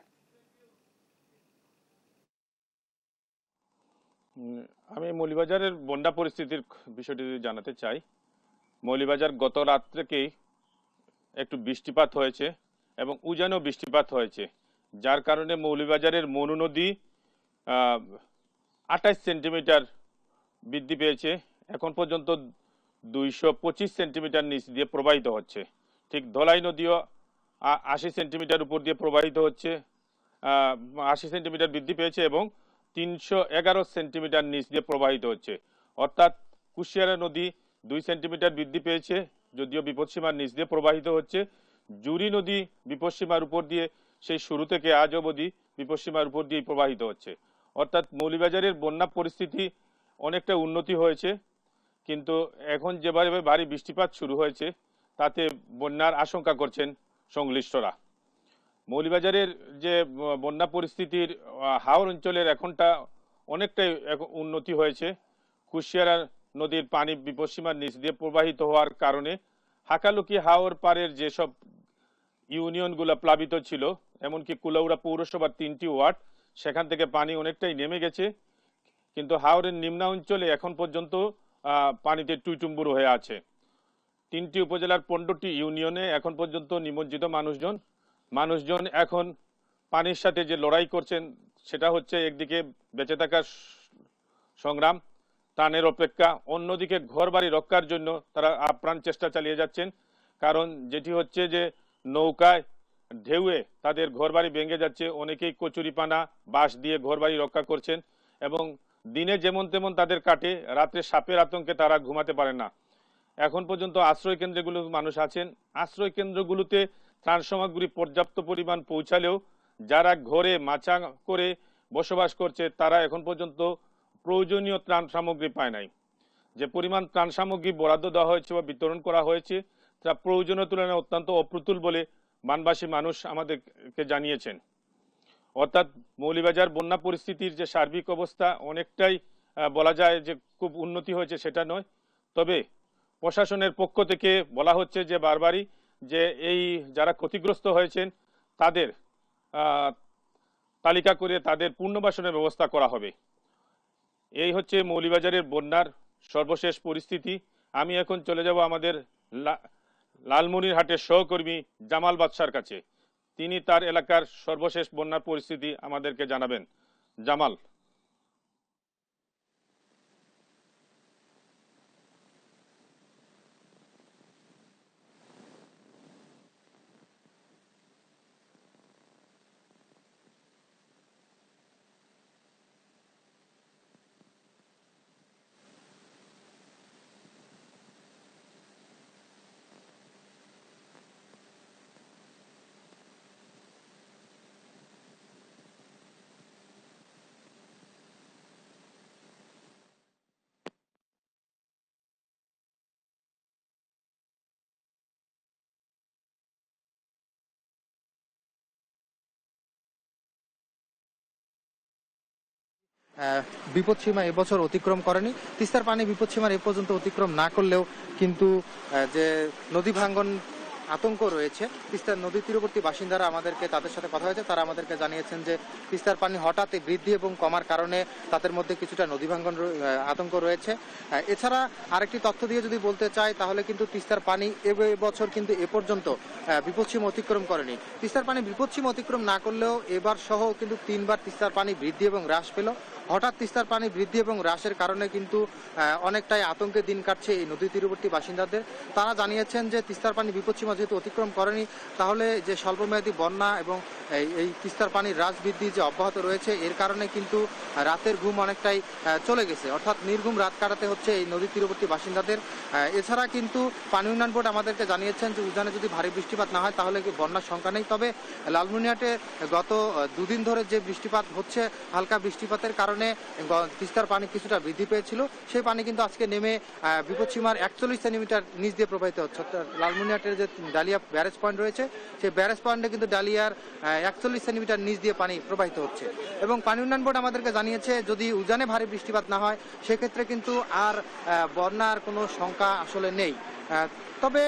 আমি মৌলভীবাজারের বন্যা পরিস্থিতির বিষয়টি জানাতে চাই। মৌলভীবাজার গত রাত থেকেই একটু বৃষ্টিপাত হয়েছে এবং উজানো বৃষ্টিপাত হয়েছে, যার কারণে মৌলভীবাজারের মনু নদী 28 সেন্টিমিটার বৃদ্ধি পেয়েছে। এখন পর্যন্ত 225 সেন্টিমিটার নিচ দিয়ে প্রবাহিত হচ্ছে। ঠিক ধলাই নদীও 80 সেন্টিমিটার উপর দিয়ে প্রবাহিত হচ্ছে, 80 সেন্টিমিটার বৃদ্ধি পেয়েছে এবং 311 সেন্টিমিটার নিচ দিয়ে প্রবাহিত হচ্ছে। অর্থাৎ কুশিয়ারা নদী 2 সেন্টিমিটার বৃদ্ধি পেয়েছে, যদিও বিপদসীমার নিচ দিয়ে প্রবাহিত হচ্ছে। জুরি নদী বিপদসীমার উপর দিয়ে সেই শুরু থেকে আজ অবধি বিপদসীমার উপর দিয়ে প্রবাহিত হচ্ছে। অর্থাৎ মৌলভীবাজারের বন্যা পরিস্থিতি অনেকটা উন্নতি হয়েছে, কিন্তু এখন যেভাবে ভারী বৃষ্টিপাত শুরু হয়েছে তাতে বন্যার আশঙ্কা করছেন সংশ্লিষ্টরা। মৌলভীবাজারের যে বন্যা পরিস্থিতির হাওর অঞ্চলের এখনটা অনেকটাই উন্নতি হয়েছে। কুশিয়ারা নদীর পানি বিপদসীমার নিচ দিয়ে প্রবাহিত হওয়ার কারণে হাকালুকি হাওর পাড়ের যেসব ইউনিয়নগুলো প্লাবিত ছিল, এমনকি কুলাউড়া পৌরসভার 3টি ওয়ার্ড, সেখান থেকে পানি অনেকটাই নেমে গেছে, কিন্তু হাওরের নিম্নাঞ্চলে এখন পর্যন্ত পানিতে টুইটুম্বুর হয়ে আছে। 3টি উপজেলার 15টি ইউনিয়নে এখন পর্যন্ত নিমজ্জিত মানুষজন এখন পানির সাথে যে লড়াই করছেন সেটা হচ্ছে একদিকে বেঁচে থাকার সংগ্রাম, ত্রাণের অপেক্ষা, অন্যদিকে ঘরবাড়ি রক্ষার জন্য তারা আপ্রাণ চেষ্টা চালিয়ে যাচ্ছেন। কারণ যেটি হচ্ছে যে নৌকায় ঢেউয়ে তাদের ঘরবাড়ি ভেঙে যাচ্ছে, অনেকেই কচুরিপানা বাঁশ দিয়ে ঘরবাড়ি রক্ষা করছেন এবং দিনে যেমন তেমন তাদের কাটে, রাত্রে সাপের আতঙ্কে তারা ঘুমাতে পারে না। এখন পর্যন্ত আশ্রয় কেন্দ্রগুলো মানুষ আছেন, আশ্রয় কেন্দ্রগুলোতে ত্রাণ সামগ্রী পর্যাপ্ত পরিমাণ পৌঁছালেও যারা ঘরে মাচা করে বসবাস করছে তারা এখন পর্যন্ত প্রয়োজনীয় ত্রাণ সামগ্রী পায় নাই। যে পরিমাণ ত্রাণ সামগ্রী বরাদ্দ দেওয়া হয়েছে বা বিতরণ করা হয়েছে তা প্রয়োজনীয় তুলনায় অত্যন্ত অপ্রতুল বলে বানবাসী মানুষ আমাদেরকে জানিয়েছেন। অর্থাৎ মৌলভীবাজার বন্যা পরিস্থিতির যে সার্বিক অবস্থা অনেকটাই বলা যায় যে খুব উন্নতি হয়েছে সেটা নয়, তবে প্রশাসনের পক্ষ থেকে বলা হচ্ছে যে বারবারই যে এই যারা ক্ষতিগ্রস্ত হয়েছেন তাদের তালিকা করে তাদের পুনর্বাসনের ব্যবস্থা করা হবে। এই হচ্ছে মৌলভীবাজারের বন্যার সর্বশেষ পরিস্থিতি। আমি এখন চলে যাব আমাদের লালমনিরহাটের সহকর্মী জামাল বাদশার কাছে, তিনি তার এলাকার সর্বশেষ বন্যার পরিস্থিতি আমাদেরকে জানাবেন। জামাল। বিপদসীমা এবছর অতিক্রম করেনি। তিস্তার পানি বিপদসীমার এ পর্যন্ত অতিক্রম না করলেও কিন্তু যে নদী ভাঙ্গন আতঙ্ক রয়েছে, তিস্তার নদী তীরবর্তী বাসিন্দারা আমাদেরকে তাদের সাথে কথা হয়েছে, তারা আমাদেরকে জানিয়েছেন যে তিস্তার পানি হঠাৎ বৃদ্ধি এবং কমার কারণে তাদের মধ্যে কিছুটা নদী ভাঙ্গন আতঙ্ক রয়েছে। এছাড়া আরেকটি তথ্য দিয়ে যদি বলতে চাই তাহলে কিন্তু তিস্তার পানি এবছর কিন্তু এ পর্যন্ত বিপদসীমা অতিক্রম করেনি। তিস্তার পানি বিপদসীমা অতিক্রম না করলেও এবার সহ কিন্তু 3বার তিস্তার পানি বৃদ্ধি এবং হ্রাস পেল। হঠাৎ তিস্তার পানি বৃদ্ধি এবং হ্রাসের কারণে কিন্তু অনেকটাই আতঙ্কে দিন কাটছে এই নদী তীরবর্তী বাসিন্দাদের। তারা জানিয়েছেন যে তিস্তার পানি বিপদসীমা যেহেতু অতিক্রম করেনি, তাহলে যে স্বল্পমেয়াদী বন্যা এবং এই তিস্তার পানির হ্রাস বৃদ্ধি যে অব্যাহত রয়েছে এর কারণে কিন্তু রাতের ঘুম অনেকটাই চলে গেছে, অর্থাৎ নির্ঘুম রাত কাটাতে হচ্ছে এই নদী তীরবর্তী বাসিন্দাদের। এছাড়া কিন্তু পানি উন্নয়ন বোর্ড আমাদেরকে জানিয়েছেন যে উজানে যদি ভারী বৃষ্টিপাত না হয় তাহলে বন্যার সংখ্যা নেই। তবে লালমনিরহাটে গত 2 দিন ধরে যে বৃষ্টিপাত হচ্ছে, হালকা বৃষ্টিপাতের কারণে তিস্তার পানি কিছুটা বৃদ্ধি পেয়েছিল, সেই পানি কিন্তু আজকে নেমে বিপদসীমার 41 সেন্টিমিটার নিচ দিয়ে প্রবাহিত হচ্ছে। লালমনিরহাটের যে ডালিয়া ব্যারেজ পয়েন্ট রয়েছে সেই ব্যারেজ পয়েন্টে কিন্তু ডালিয়ার 41 সেন্টিমিটার নিচ দিয়ে পানি প্রবাহিত হচ্ছে। এবং পানি উন্নয়ন বোর্ড আমাদেরকে জানিয়েছে যদি উজানে ভারী বৃষ্টিপাত না হয় সেক্ষেত্রে কিন্তু আর বন্যার কোনো শঙ্কা আসলে নেই। তবে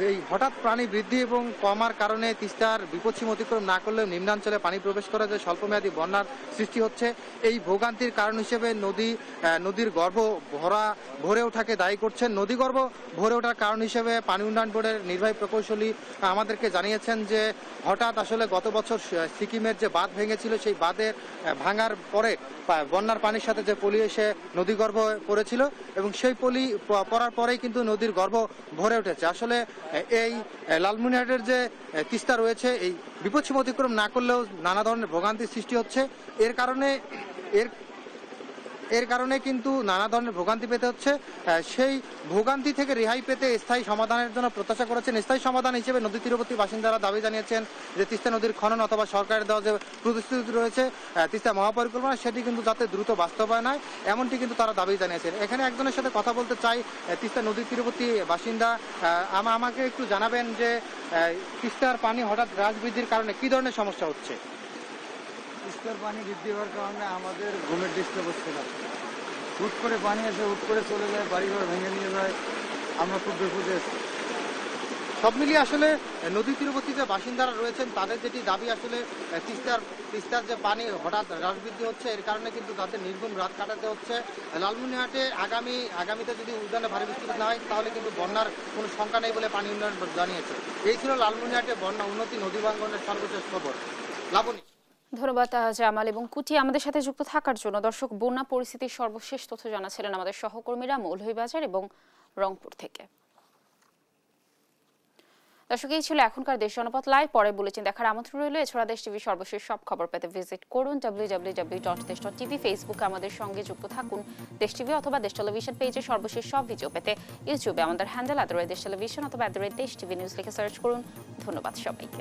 এই হঠাৎ পানি বৃদ্ধি এবং কমার কারণে তিস্তার বিপদসীমা অতিক্রম না করলেও নিম্নাঞ্চলে পানি প্রবেশ করে যে স্বল্পমেয়াদী বন্যার সৃষ্টি হচ্ছে। এই ভোগান্তির কারণ হিসেবে নদীর গর্ভ ভরে ওঠাকে দায়ী করছেন। নদীগর্ভ ভরে ওঠার কারণ হিসেবে পানি উন্নয়ন বোর্ডের নির্বাহী প্রকৌশলী আমাদেরকে জানিয়েছেন যে হঠাৎ আসলে গত বছর সিকিমের যে বাঁধ ভেঙেছিল সেই বাঁধের ভাঙার পরে বন্যার পানির সাথে যে পলি এসে নদীগর্ভ পড়েছিল এবং সেই পলি পড়ার পরেই কিন্তু নদীর গর্ভ ভরে উঠেছে। আসলে এই লালমনিরহাটের যে তিস্তা রয়েছে এই বিপদসীমা অতিক্রম না করলেও নানা ধরনের ভোগান্তির সৃষ্টি হচ্ছে। এর কারণে কিন্তু নানা ধরনের ভোগান্তি পেতে হচ্ছে। সেই ভোগান্তি থেকে রেহাই পেতে স্থায়ী সমাধানের জন্য প্রত্যাশা করেছেন। স্থায়ী সমাধান হিসেবে নদী তীরবর্তী বাসিন্দারা দাবি জানিয়েছেন যে তিস্তা নদীর খনন অথবা সরকারের দেওয়া যে প্রতিশ্রুতি রয়েছে তিস্তা মহাপরিকল্পনা সেটি কিন্তু যাতে দ্রুত বাস্তবায়ন হয় এমনটি কিন্তু তারা দাবি জানিয়েছেন। এখানে একজনের সাথে কথা বলতে চাই, তিস্তা নদী তীরবর্তী বাসিন্দা। আমাকে একটু জানাবেন যে তিস্তার পানি হঠাৎ হ্রাস বৃদ্ধির কারণে কি ধরনের সমস্যা হচ্ছে? তিস্তার পানি বৃদ্ধি হওয়ার কারণে আমাদের ঘুমের ডিস্টার্ব হচ্ছে না। হুট করে পানি এসে হুট করে চলে যায়, বাড়িঘর ভেঙে নিয়ে যায়, আমরা খুব বিপদে আছি। সব মিলিয়ে আসলে নদী তীরবর্তী যে বাসিন্দারা রয়েছেন তাদের যেটি দাবি আসলে তিস্তার যে পানি হঠাৎ হ্রাস বৃদ্ধি হচ্ছে এর কারণে কিন্তু তাদের নির্ঘুম রাত কাটাতে হচ্ছে। লালমনিরহাটে আগামীতে যদি উদ্যানে ভারী বৃষ্টিপাত না হয় তাহলে কিন্তু বন্যার কোনো শঙ্কা নেই বলে পানি উন্নয়ন বোর্ড জানিয়েছে। এই ছিল লালমনিরহাটে বন্যা উন্নতি নদী ভাঙ্গনের সর্বশেষ খবর। লাবণী। ধন্যবাদ জামাল এবং কুটি আমাদের সাথে যুক্ত থাকার জন্য। দর্শক, বন্যা পরিস্থিতির সর্বশেষ তথ্য জানাচ্ছিলেন আমাদের সহকর্মীরা মৌলভীবাজার এবং রংপুর থেকে। দর্শক, এই ছিল এখনকার দেশ জনপথ লাইভ। পরে বুলেটিন দেখার আমন্ত্রণ রইল। এছাড়া দেশ টিভি সর্বশেষ সব খবর পেতে ভিজিট করুন www.desh.tv। ফেসবুকে আমাদের সঙ্গে যুক্ত থাকুন দেশ টিভি অথবা দেশ টেলিভিশন পেজে সর্বশেষ সব ভিডিও পেতে ইউটিউবে আমাদের হ্যান্ডেল @দেশ টেলিভিশন অথবা @দেশ টিভি নিউজ লিখে সার্চ করুন। ধন্যবাদ সবাইকে।